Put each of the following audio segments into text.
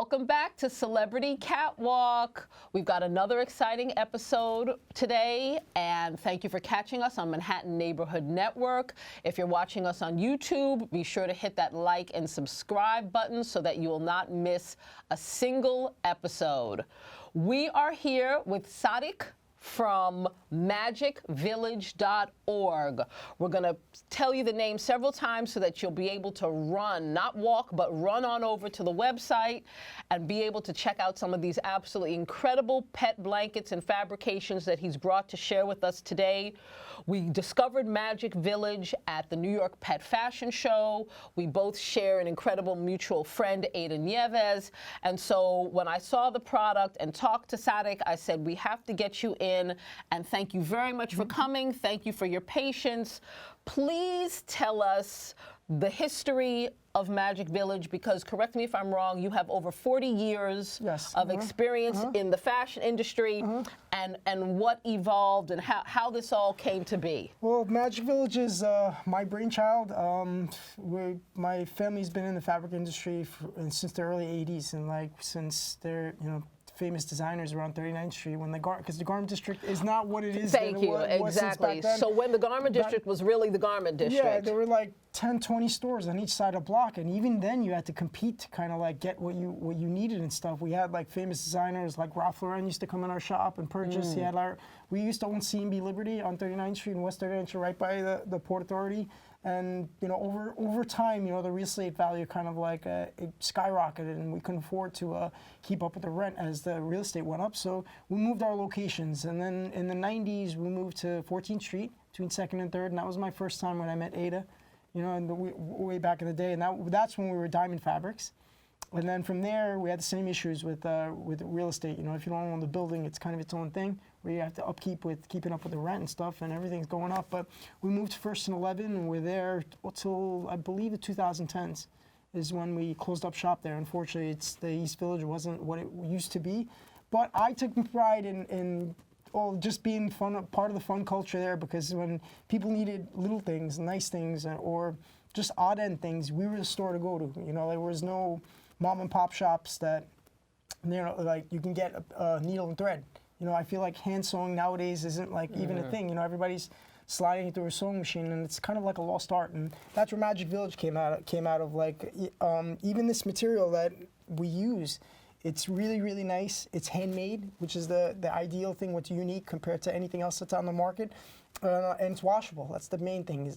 Welcome back to Celebrity Catwalk. We've got another exciting episode today, and thank you for catching us on Manhattan Neighborhood Network. If you're watching us on YouTube, be sure to hit that like and subscribe button so that you will not miss a single episode. We are here with Sadik from magicvillage.org. We're going to tell you the name several times so that you'll be able to run, not walk, but run on over to the website and be able to check out some of these absolutely incredible pet blankets and fabrications that he's brought to share with us today. We discovered Magic Village at the New York Pet Fashion Show. We both share an incredible mutual friend, Ada Nieves. And so when I saw the product and talked to Sadik, I said, we have to get you in. And thank you very much for coming. Thank you for your patience. Please tell us the history of Magic Village, because correct me if I'm wrong, you have over 40 years of experience in the fashion industry, and what evolved and how this all came to be. Well, Magic Village is my brainchild. My family's been in the fabric industry since the early 80s, and since they're, famous designers around 39th Street when because the garment district is not what it is. Thank you, exactly. So when the garment district was really the garment district. Yeah, there were like 10, 20 stores on each side of the block, and even then you had to compete to kind of get what you needed and stuff. We had famous designers like Ralph Lauren used to come in our shop and purchase. We used to own C&B Liberty on 39th Street and West 39th Street, right by the Port Authority. And over time, the real estate value kind of it skyrocketed, and we couldn't afford to keep up with the rent as the real estate went up. So we moved our locations, and then in the 90s we moved to 14th Street between 2nd and 3rd, and that was my first time when I met Ada, way back in the day, and that's when we were Diamond Fabrics. And then from there, we had the same issues with real estate. If you don't own the building, it's kind of its own thing, where you have to upkeep with keeping up with the rent and stuff, and everything's going up. But we moved to First and 11, and we're there till, I believe, the 2010s is when we closed up shop there. Unfortunately, the East Village wasn't what it used to be. But I took pride in just being part of the fun culture there, because when people needed little things, nice things, or just odd end things, we were the store to go to. There was no mom and pop shops that, you can get a needle and thread. I feel like hand sewing nowadays isn't even a thing. Everybody's sliding through a sewing machine, and it's kind of like a lost art. And that's where Magic Village came out of. Even this material that we use, it's really, really nice. It's handmade, which is the ideal thing, what's unique compared to anything else that's on the market. And it's washable. That's the main thing.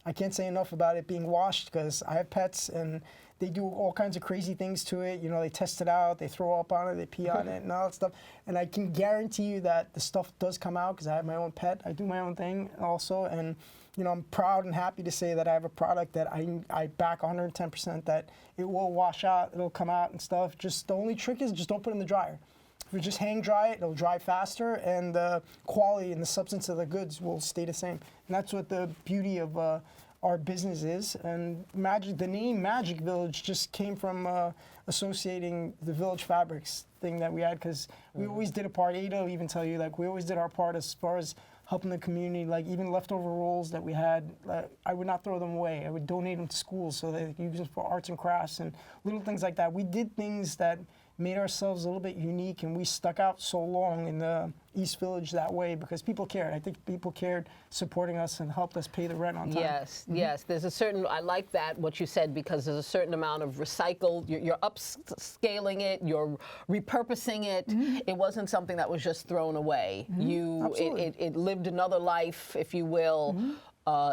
I can't say enough about it being washed, because I have pets, and they do all kinds of crazy things to it. They test it out, they throw up on it, they pee on it, and all that stuff. And I can guarantee you that the stuff does come out, because I have my own pet. I do my own thing also, and I'm proud and happy to say that I have a product that I back 110% that it will wash out, it'll come out and stuff. Just the only trick is just don't put it in the dryer. If you just hang dry it, it'll dry faster, and the quality and the substance of the goods will stay the same. And that's what the beauty of our business is. And the name Magic Village just came from associating the Village Fabrics thing that we had, because we always did a part. Ada will even tell you, we always did our part as far as helping the community. Even leftover rolls that we had, I would not throw them away. I would donate them to schools so they could use them for arts and crafts and little things like that. We did things that made ourselves a little bit unique, and we stuck out so long in the East Village that way because people cared. I think people cared, supporting us and helped us pay the rent on time. Yes, yes. There's a certain, I like that, what you said, because there's a certain amount of recycled, you're upscaling it, you're repurposing it. It wasn't something that was just thrown away. It lived another life, if you will.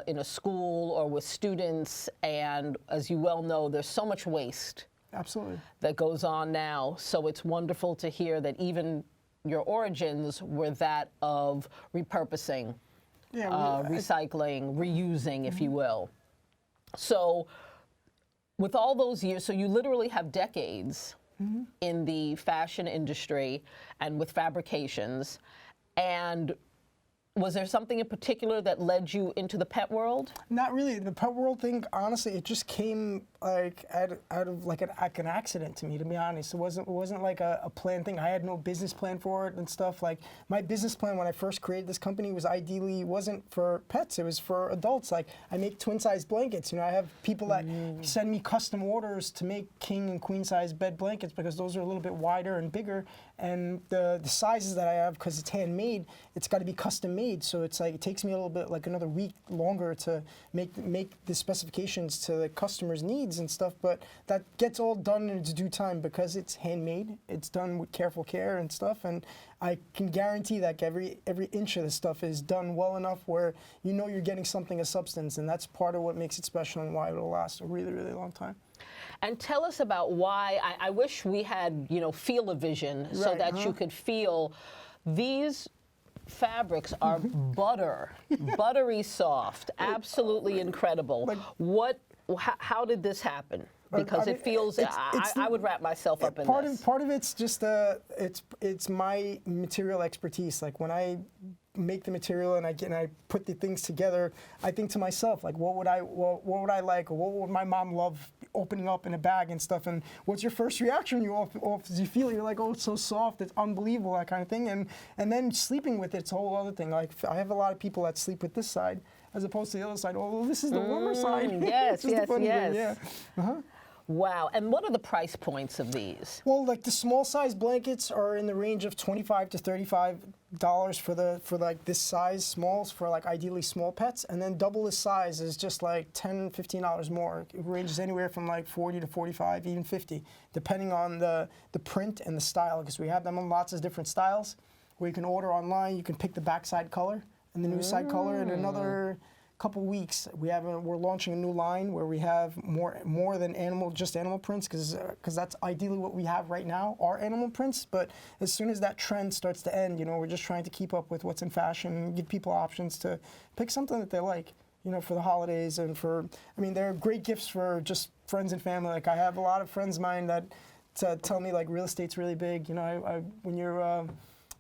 In a school or with students, and as you well know, there's so much waste. Absolutely. That goes on now. So it's wonderful to hear that even your origins were that of repurposing, recycling, reusing, if you will. So with all those years, so you literally have decades in the fashion industry and with fabrications. And Was there something in particular that led you into the pet world? Not really. The pet world thing, honestly, it just came like out of like an accident to me, to be honest. It wasn't like a planned thing. I had no business plan for it and stuff. Like my business plan when I first created this company was ideally wasn't for pets. It was for adults. Like I make twin size blankets. You know, I have people that send me custom orders to make king and queen size bed blankets because those are a little bit wider and bigger. And the sizes that I have, because it's handmade, it's got to be custom made. So it's like it takes me a little bit, like another week longer to make the specifications to the customer's needs and stuff. But that gets all done in its due time because it's handmade. It's done with careful care and stuff. And I can guarantee that every inch of the stuff is done well enough where you know you're getting something of substance. And that's part of what makes it special and why it'll last a really, really long time. And tell us about why, I wish we had, feel-o-vision so that you could feel these fabrics are buttery soft, absolutely incredible. How did this happen? Because it feels, I would wrap myself up in this. Part of it's just, it's my material expertise. Like when I make the material and I put the things together, I think to myself, like, what would I like, or what would my mom love opening up in a bag and stuff, and what's your first reaction when you feel it? You're like, oh, it's so soft, it's unbelievable, that kind of thing, and then sleeping with it's a whole other thing. Like I have a lot of people that sleep with this side as opposed to the other side. Oh, this is the warmer side. Yes, yes. Yeah. Wow, and what are the price points of these? Well, like the small size blankets are in the range of $25 to $35 for like this size, smalls for like ideally small pets, and then double the size is just like $10, $15 more. It ranges anywhere from like 40 to 45, even 50, depending on the print and the style, because we have them in lots of different styles. Where you can order online, you can pick the backside color and the new side color in another couple weeks. We're launching a new line where we have more than just animal prints, because that's ideally what we have right now, are animal prints. But as soon as that trend starts to end, we're just trying to keep up with what's in fashion and give people options to pick something that they like, for the holidays and they're great gifts for just friends and family. Like I have a lot of friends of mine that tell me like real estate's really big.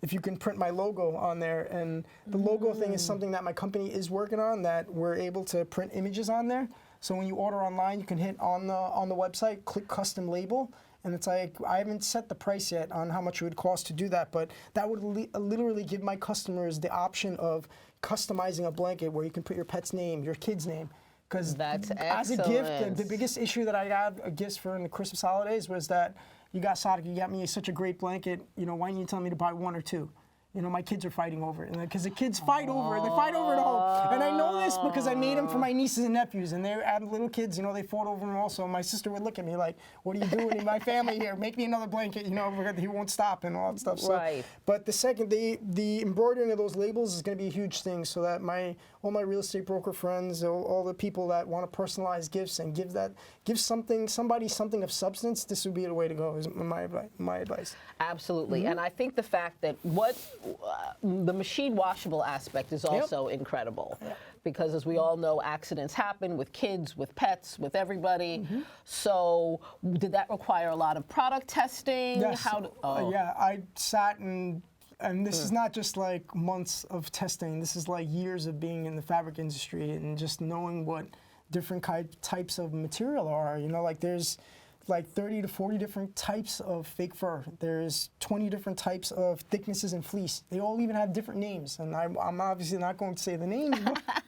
If you can print my logo on there, and the logo thing is something that my company is working on, that we're able to print images on there. So when you order online, you can hit on the website, click custom label, and it's like, I haven't set the price yet on how much it would cost to do that, but that would literally give my customers the option of customizing a blanket where you can put your pet's name, your kid's name. Because as a gift, the biggest issue that I got gifts for in the Christmas holidays was that you got Sadik, you got me such a great blanket, why didn't you tell me to buy one or two? My kids are fighting over it, because the kids fight over it. They fight over it all. And I know this because I made them for my nieces and nephews, and they're little kids, they fought over them also. My sister would look at me like, what are you doing in my family here? Make me another blanket, he won't stop and all that stuff. So, right. But the embroidering of those labels is going to be a huge thing, so that all my real estate broker friends, all the people that want to personalize gifts and give somebody something of substance, this would be the way to go, is my advice. Absolutely. And I think the fact that the machine washable aspect is also incredible, because as we all know, accidents happen with kids, with pets, with everybody. So did that require a lot of product testing? Yes. Yeah, I sat and this is not just like months of testing. This is like years of being in the fabric industry and just knowing what different types of material are. Like there's like 30 to 40 different types of fake fur. There's 20 different types of thicknesses in fleece. They all even have different names, and I'm obviously not going to say the names,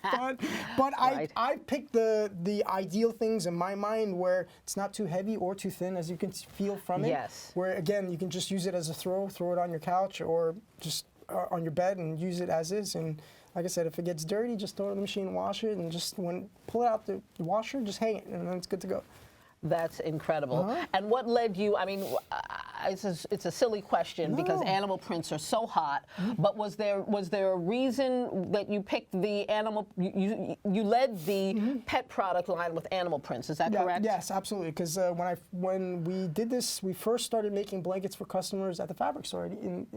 but right. I picked the ideal things in my mind where it's not too heavy or too thin, as you can feel from it. Yes. Where again, you can just use it as a throw it on your couch or just on your bed and use it as is. And like I said, if it gets dirty, just throw it in the machine and wash it, and just pull it out the washer, just hang it, and then it's good to go. That's incredible. And what led you, it's a silly question because animal prints are so hot, but was there a reason that you picked the animal, you led the pet product line with animal prints, is that correct? Yes, absolutely, because when we did this, we first started making blankets for customers at the fabric store in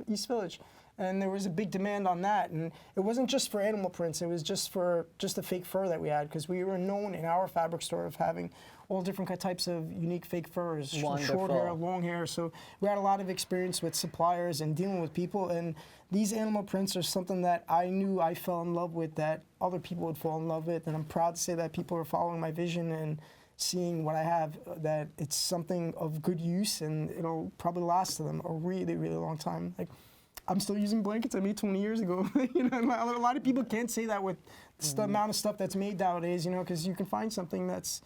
the East Village. And there was a big demand on that, and it wasn't just for animal prints, it was just the fake fur that we had, because we were known in our fabric store of having all different types of unique fake furs, Wonderful. Short hair, long hair, so So we had a lot of experience with suppliers and dealing with people. And these animal prints are something that I knew I fell in love with, that other people would fall in love with. And I'm proud to say that people are following my vision and seeing what I have, that it's something of good use, and it'll probably last to them a really, really long time. Like, I'm still using blankets I made 20 years ago. You know, a lot of people can't say that with the amount of stuff that's made nowadays, you know, because you can find something that's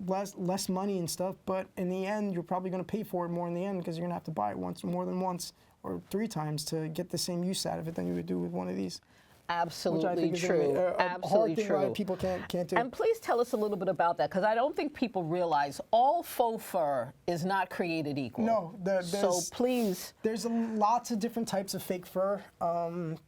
less money and stuff, but in the end, you're probably going to pay for it more in the end, because you're going to have to buy it more than once or 3 times to get the same use out of it than you would do with one of these. Absolutely true. Absolutely hard thing true. A lot of people can't do. And please tell us a little bit about that, because I don't think people realize all faux fur is not created equal. No, so please. There's lots of different types of fake fur.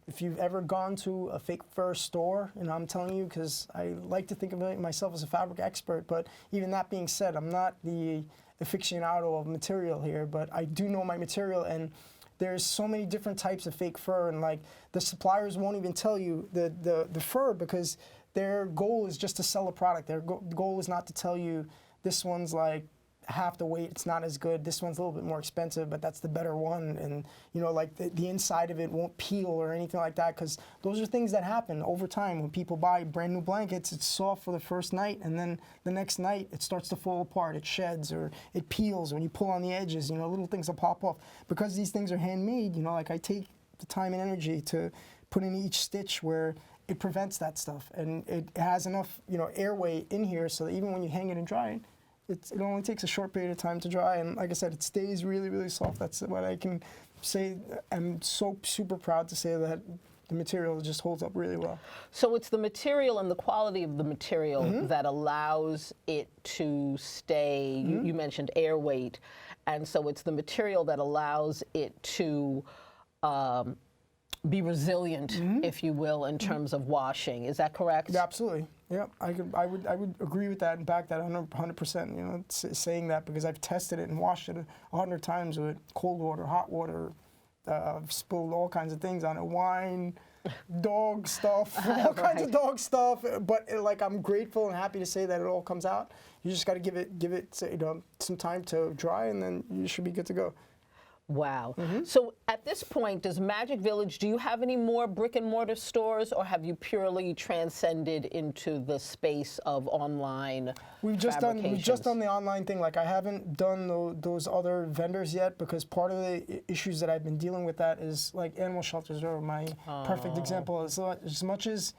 If you've ever gone to a fake fur store, and I'm telling you, because I like to think of myself as a fabric expert, but even that being said, I'm not the aficionado of material here, but I do know my material, and there's so many different types of fake fur, and like the suppliers won't even tell you the fur, because their goal is just to sell a product. Their goal is not to tell you this one's like half the weight, it's not as good, this one's a little bit more expensive, but that's the better one, and you know, like the inside of it won't peel or anything like that, because those are things that happen over time. When people buy brand new blankets, it's soft for the first night, and then the next night it starts to fall apart, it sheds or it peels when you pull on the edges, you know, little things will pop off. Because these things are handmade, you know, like I take the time and energy to put in each stitch where it prevents that stuff, and it has enough, you know, airway in here so that even when you hang it and dry it, it only takes a short period of time to dry, and like I said, it stays really, really soft. That's what I can say. I'm so super proud to say that the material just holds up really well. So it's the material and the quality of the material that allows it to stay, you mentioned air weight, and so it's the material that allows it to be resilient, if you will, in terms of washing. Is that correct? Yeah, absolutely. Yeah, I would agree with that and back that 100%. You know, saying that because I've tested it and washed it 100 times with cold water, hot water. I've spilled all kinds of things on it, wine, dog stuff, all kinds of dog stuff. But like, I'm grateful and happy to say that it all comes out. You just got to give it, you know, some time to dry, and then you should be good to go. Wow. So at this point, does Magic Village, do you have any more brick and mortar stores, or have you purely transcended into the space of online We've just done the online thing. Like, I haven't done those other vendors yet, because part of the issues that I've been dealing with that is like animal shelters are my perfect example. As much as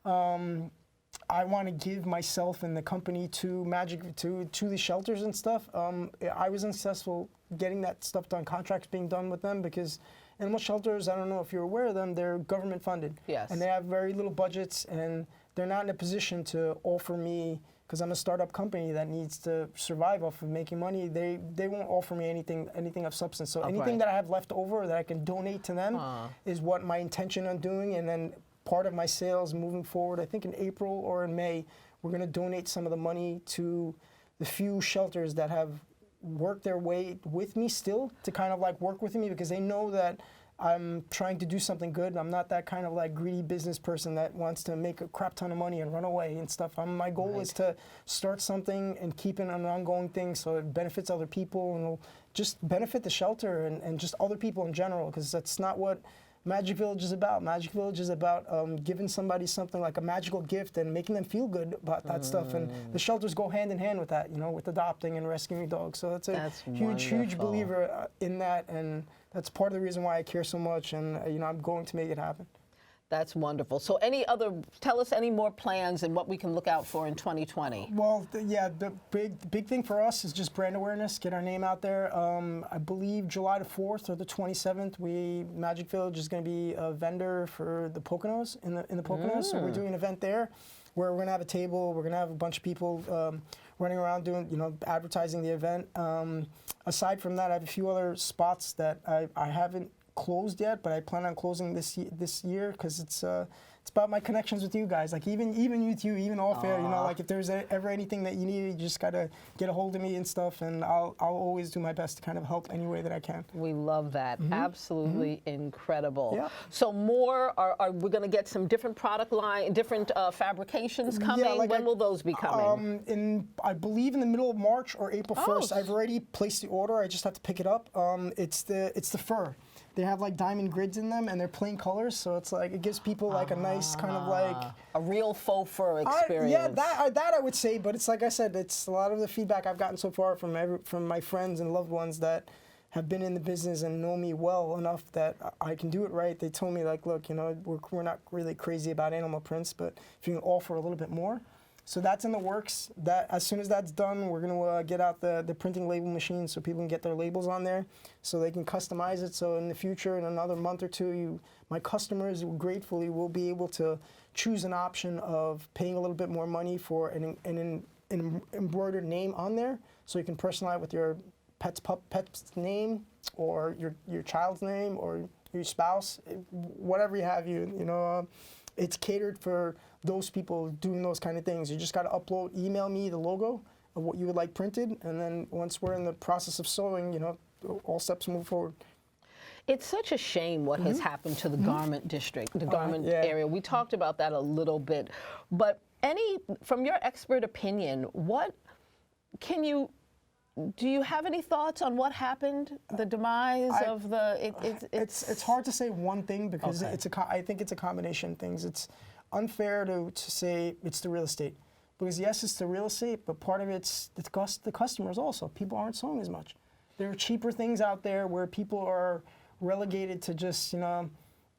I want to give myself and the company to the shelters and stuff, I was unsuccessful getting that stuff done, contracts being done with them, because animal shelters, I don't know if you're aware of them, they're government funded. Yes. And they have very little budgets, and they're not in a position to offer me, because I'm a startup company that needs to survive off of making money, they won't offer me anything of substance. So anything that I have left over that I can donate to them is what my intention on doing. And then part of my sales moving forward, I think in April or in May, we're going to donate some of the money to the few shelters that have worked their way with me still, to kind of like work with me, because they know that I'm trying to do something good. I'm not that kind of like greedy business person that wants to make a crap ton of money and run away and stuff. My goal is to start something and keep it an ongoing thing, so it benefits other people and will just benefit the shelter and just other people in general, because that's not what Magic Village is about. Magic Village is about giving somebody something like a magical gift and making them feel good about that stuff. And the shelters go hand in hand with that, you know, with adopting and rescuing dogs. So that's huge believer in that, and that's part of the reason why I care so much. And you know, I'm going to make it happen. That's wonderful. So tell us any more plans and what we can look out for in 2020. Well, the big thing for us is just brand awareness, get our name out there. I believe July the 4th or the 27th, Magic Village is going to be a vendor for the Poconos, in the Poconos. So we're doing an event there where we're going to have a table, we're going to have a bunch of people running around doing, you know, advertising the event. Aside from that, I have a few other spots that I haven't closed yet, but I plan on closing this year because it's about my connections with you guys. Like even with you, even off air, you know, like if there's ever anything that you need, you just gotta get a hold of me and stuff, and I'll always do my best to kind of help any way that I can. We love that. Absolutely incredible. Yeah. So more, are we going to get some different product line, different fabrications coming? Yeah, like when will those be coming? I believe in the middle of March or April 1st. I've already placed the order. I just have to pick it up. It's the fur. They have like diamond grids in them, and they're plain colors, so it's like it gives people like a nice kind of like a real faux fur experience. Yeah, that I would say, but it's like I said, it's a lot of the feedback I've gotten so far from my friends and loved ones that have been in the business and know me well enough that I can do it right. They told me like, look, you know, we're not really crazy about animal prints, but if you can offer a little bit more. So that's in the works. That as soon as that's done, we're gonna get out the printing label machine so people can get their labels on there, so they can customize it. So in the future, in another month or two, my customers gratefully will be able to choose an option of paying a little bit more money for an embroidered name on there, so you can personalize with your pet's name or your child's name or your spouse, whatever you have. You know, it's catered for those people doing those kind of things. You just got to email me the logo of what you would like printed, and then once we're in the process of sewing, you know, all steps move forward. It's such a shame what has happened to the garment district, the garment area. We talked about that a little bit, but from your expert opinion, do you have any thoughts on what happened, the demise of the? It's hard to say one thing because I think it's a combination of things. It's unfair to say it's the real estate, because yes, it's the real estate, but part of it's the customers also. People aren't sewing as much. There are cheaper things out there where people are relegated to just, you know,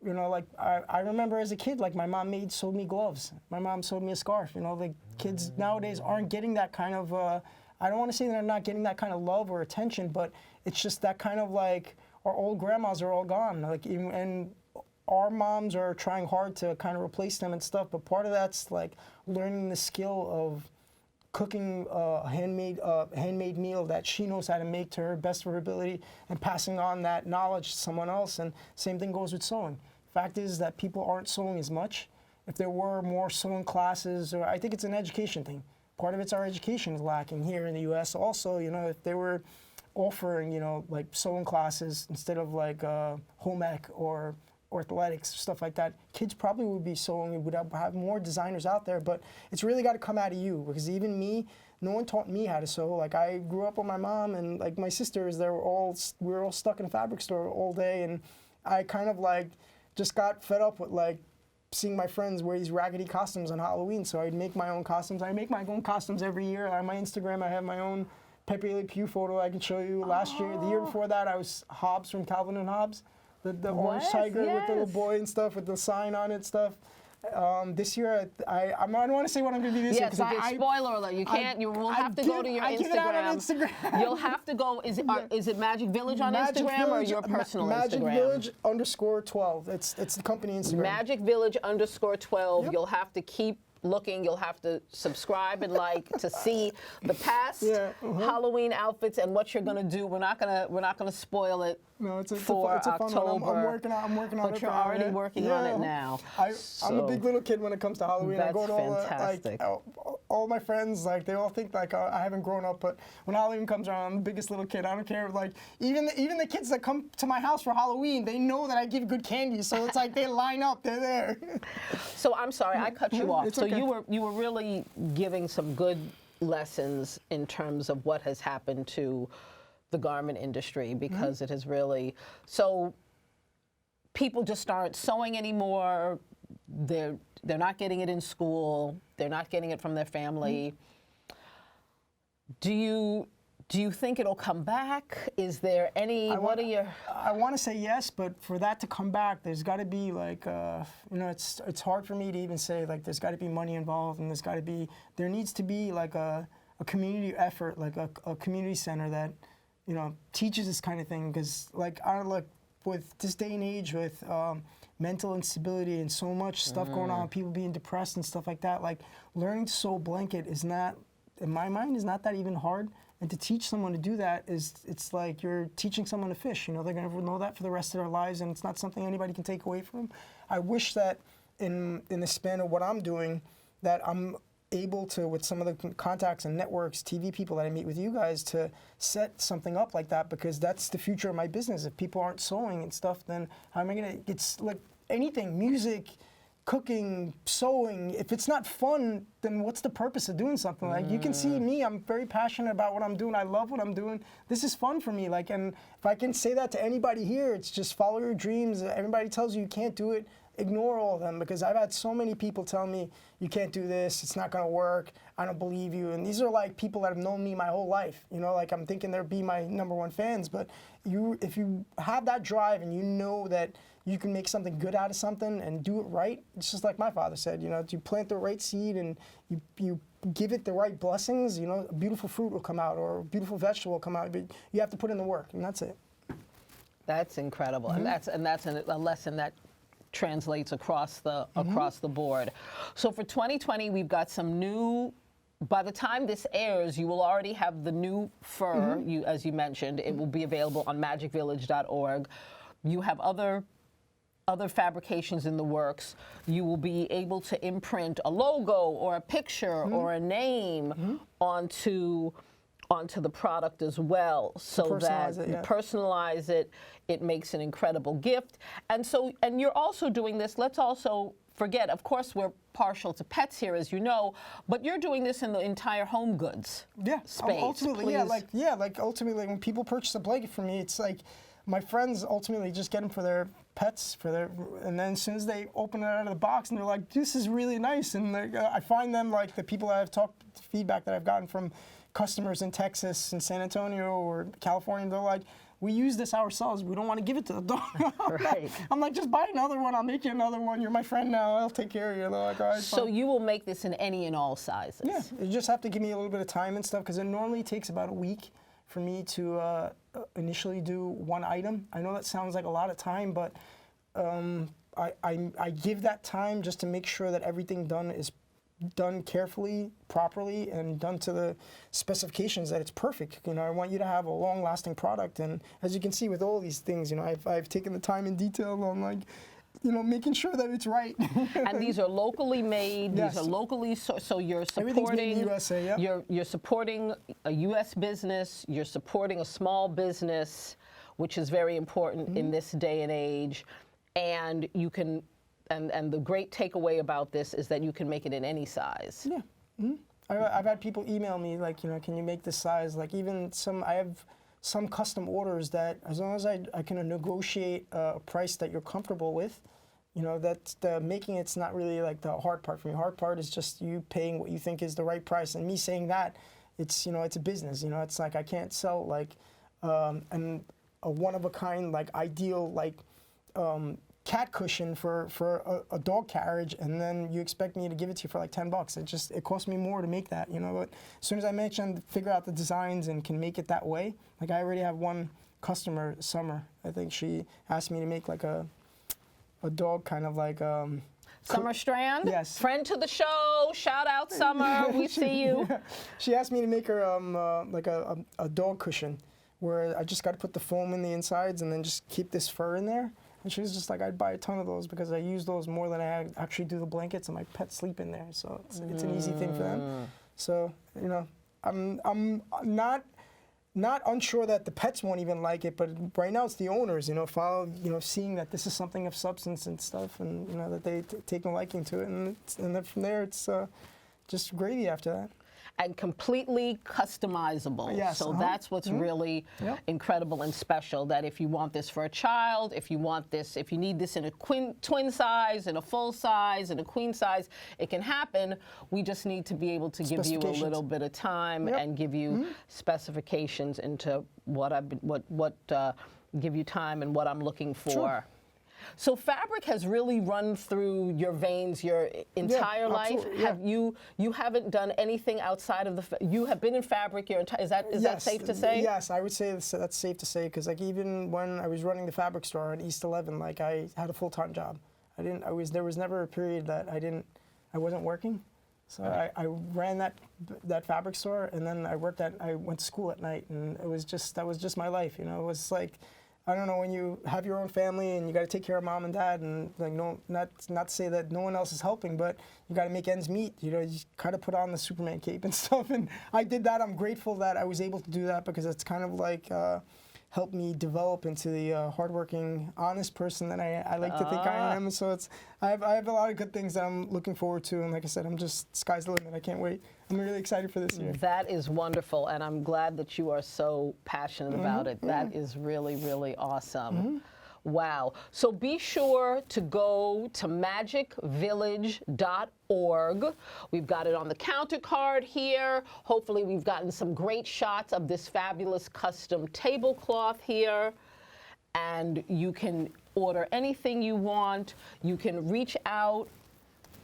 like I remember as a kid, like my mom sewed me gloves. My mom sewed me a scarf. You know, the kids nowadays aren't getting that kind of, I don't want to say they're not getting that kind of love or attention, but it's just that kind of like, our old grandmas are all gone. Like, and our moms are trying hard to kind of replace them and stuff, but part of that's like learning the skill of cooking a handmade meal that she knows how to make to her best of her ability and passing on that knowledge to someone else. And same thing goes with sewing. Fact is that people aren't sewing as much. If there were more sewing classes, or I think it's an education thing. Part of it's our education is lacking here in the U.S. Also, you know, if they were offering, you know, like sewing classes instead of like home ec or athletics, stuff like that, kids probably would be sewing. We would have more designers out there, but it's really got to come out of you, because even me, no one taught me how to sew. Like, I grew up with my mom, and like my sisters, we were all stuck in a fabric store all day, and I kind of like just got fed up with like seeing my friends wear these raggedy costumes on Halloween, so I'd make my own costumes. I make my own costumes every year. On my Instagram, I have my own Pepe Le Pew photo I can show you. Last year, the year before that, I was Hobbs from Calvin and Hobbes. The orange tiger with the little boy and stuff, with the sign on it stuff. This year, I don't want to say what I'm going to be this year. Yes, spoiler alert. You can't. You will have to go to your Instagram. Give it out on Instagram. You'll have to go. Is it Magic Village on Instagram or your personal Magic Instagram? Village _12. It's the company Instagram. Magic Village _12. Yep. You'll have to keep looking. You'll have to subscribe and like to see the past Halloween outfits and what you're gonna do. We're not gonna spoil it. No, it's for it's a fun October. one. I'm working on it. But you're already working on it now. I'm a big little kid when it comes to Halloween. That's I go to all my friends, like they all think like I haven't grown up, but when Halloween comes around, I'm the biggest little kid. I don't care. Like even the kids that come to my house for Halloween, they know that I give good candy, so it's like they line up. They're there. So I'm sorry, I cut you off. So okay. you were really giving some good lessons in terms of what has happened to the garment industry, because it has really, so people just aren't sewing anymore. They're not getting it in school. They're not getting it from their family. Do you think it'll come back? Is there any? I want to say yes, but for that to come back, there's got to be like, you know, it's hard for me to even say like there's got to be money involved, and there needs to be like a community effort, like a community center that, you know, teaches this kind of thing, because like with this day and age with mental instability and so much stuff going on, people being depressed and stuff like that, like learning to sew a blanket is not, in my mind, is not that even hard. And to teach someone to do that it's like you're teaching someone to fish. You know, they're going to know that for the rest of their lives, and it's not something anybody can take away from them. I wish that in the span of what I'm doing, that I'm able to, with some of the contacts and networks, TV people that I meet with you guys, to set something up like that, because that's the future of my business. If people aren't sewing and stuff, then how am I going to, it's like anything, music, cooking, sewing, if it's not fun, then what's the purpose of doing something? Like, you can see me, I'm very passionate about what I'm doing. I love what I'm doing. This is fun for me. Like, and if I can say that to anybody here, it's just follow your dreams. Everybody tells you can't do it, ignore all of them, because I've had so many people tell me, you can't do this, it's not gonna work, I don't believe you. And these are like people that have known me my whole life. You know, like, I'm thinking they'll be my #1 fans, but if you have that drive and you know that you can make something good out of something and do it right, it's just like my father said, you know, you plant the right seed and you give it the right blessings, you know, a beautiful fruit will come out or a beautiful vegetable will come out, but you have to put in the work, and that's it. That's incredible, and that's a lesson that translates across the board. So for 2020, we've got some new. By the time this airs, you will already have the new fur. As you mentioned, it will be available on magicvillage.org. You have other fabrications in the works. You will be able to imprint a logo or a picture or a name onto the product as well, so that you personalize it. It makes an incredible gift. And you're also doing this. Let's also forget, of course, we're partial to pets here, as you know, but you're doing this in the entire home goods space. Ultimately, like ultimately, when people purchase a blanket from me, it's like my friends ultimately just get them for their pets, and then as soon as they open it out of the box and they're like, this is really nice, and I find them, like the people that I've talked, feedback that I've gotten from customers in Texas and San Antonio or California, they're like, we use this ourselves. We don't want to give it to the dog. Right. I'm like, just buy another one. I'll make you another one. You're my friend now. I'll take care of you. They're like, all right, so fine. you will make this in any and all sizes? Yeah. You just have to give me a little bit of time and stuff, because it normally takes about a week for me to initially do one item. I know that sounds like a lot of time, but I give that time just to make sure that everything is done carefully, properly, and done to the specifications that it's perfect. You know, I want you to have a long-lasting product, and as you can see with all these things, you know, I've taken the time and detail on, like, you know, making sure that it's right. And these are locally made. Yes. These are locally so you're Everything's made in supporting the USA. Yep. you're supporting a U.S. business. You're supporting a small business, which is very important in this day and age, and you can. And the great takeaway about this is that you can make it in any size. Yeah. I've had people email me, like, you know, can you make this size? Like, even I have some custom orders that, as long as I can negotiate a price that you're comfortable with, you know, that making it's not really like the hard part for me. Hard part is just you paying what you think is the right price. And me saying that, it's, you know, it's a business. You know, it's like I can't sell like and a one-of-a-kind, like, ideal, like, cat cushion for a dog carriage, and then you expect me to give it to you for like $10. It cost me more to make that, you know. But as soon as I figure out the designs and can make it that way, like, I already have one customer, Summer. I think she asked me to make like a dog kind of like Summer Strand, yes, friend to the show. Shout out, Summer. We see you. She asked me to make her like a dog cushion, where I just got to put the foam in the insides and then just keep this fur in there. And she was just like, I'd buy a ton of those because I use those more than I actually do the blankets, and my pets sleep in there. So it's an easy thing for them. So, you know, I'm not unsure that the pets won't even like it, but right now it's the owners, you know, seeing that this is something of substance and stuff, and, you know, that they take a liking to it. And then from there, it's just gravy after that. And completely customizable. Yes, so that's what's really incredible and special, that if you want this for a child, if you need this in a twin size, in a full size, in a queen size, it can happen. We just need to be able to give you a little bit of time and give you specifications into give you time and what I'm looking for. Sure. So fabric has really run through your veins your entire life. Yeah. You haven't done anything outside of you have been in fabric your entire. Is that safe to say? Yes, I would say that's safe to say, because, like, even when I was running the fabric store at East 11, like, I had a full-time job. There was never a period that I wasn't working. So I ran that fabric store, and then I went to school at night, and that was just my life. You know, it was like, I don't know, when you have your own family and you got to take care of mom and dad, and like not to say that no one else is helping, but you got to make ends meet. You know, you kind of put on the Superman cape and stuff, and I did that. I'm grateful that I was able to do that, because it's kind of like helped me develop into the hardworking, honest person that I like to think I am. And so I have a lot of good things that I'm looking forward to, and like I said, sky's the limit. I can't wait. I'm really excited for this year. That is wonderful, and I'm glad that you are so passionate about it. That is really, really awesome. Wow. So be sure to go to magicvillage.org. We've got it on the counter card here. Hopefully we've gotten some great shots of this fabulous custom tablecloth here. And you can order anything you want. You can reach out,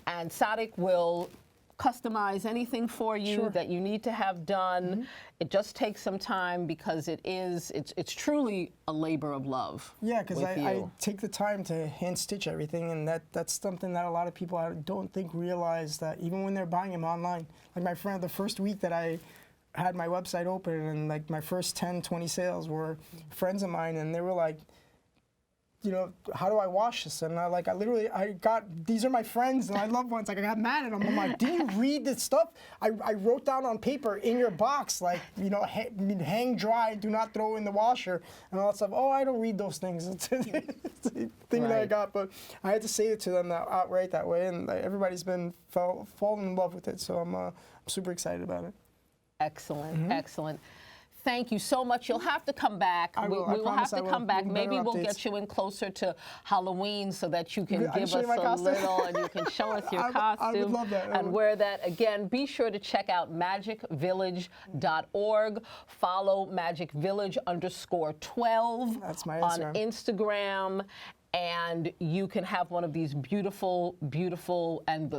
and Sadik will customize anything for you that you need to have done. It just takes some time, because it's truly a labor of love. Yeah, because I take the time to hand stitch everything, and that's something that a lot of people I don't think realize, that even when they're buying them online. Like my friend, the first week that I had my website open, and like my first 10, 20 sales were friends of mine, and they were like, you know, how do I wash this? And I got, these are my friends and my loved ones. Like, I got mad at them. I'm like, did you read this stuff? I wrote down on paper in your box, like, you know, hang dry, do not throw in the washer, and all that stuff. Oh, I don't read those things. It's a thing that I got, but I had to say it to them outright that way, and everybody's been fallen in love with it. So I'm super excited about it. Excellent, excellent. Thank you so much. You'll have to come back. I will. We will have to come back. Maybe we'll get you in closer to Halloween, so that you can give us a little, and you can show us your costume. I would love that. And wear that. Again, be sure to check out magicvillage.org. Follow magicvillage_12 That's my on Instagram. And you can have one of these beautiful, beautiful, and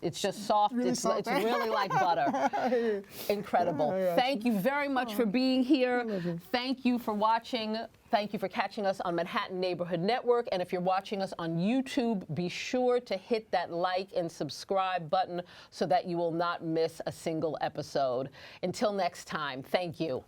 it's just soft. Really it's soft. it's really like butter. Incredible. Thank you very much for being here. Thank you for watching. Thank you for catching us on Manhattan Neighborhood Network. And if you're watching us on YouTube, be sure to hit that like and subscribe button, so that you will not miss a single episode. Until next time, thank you.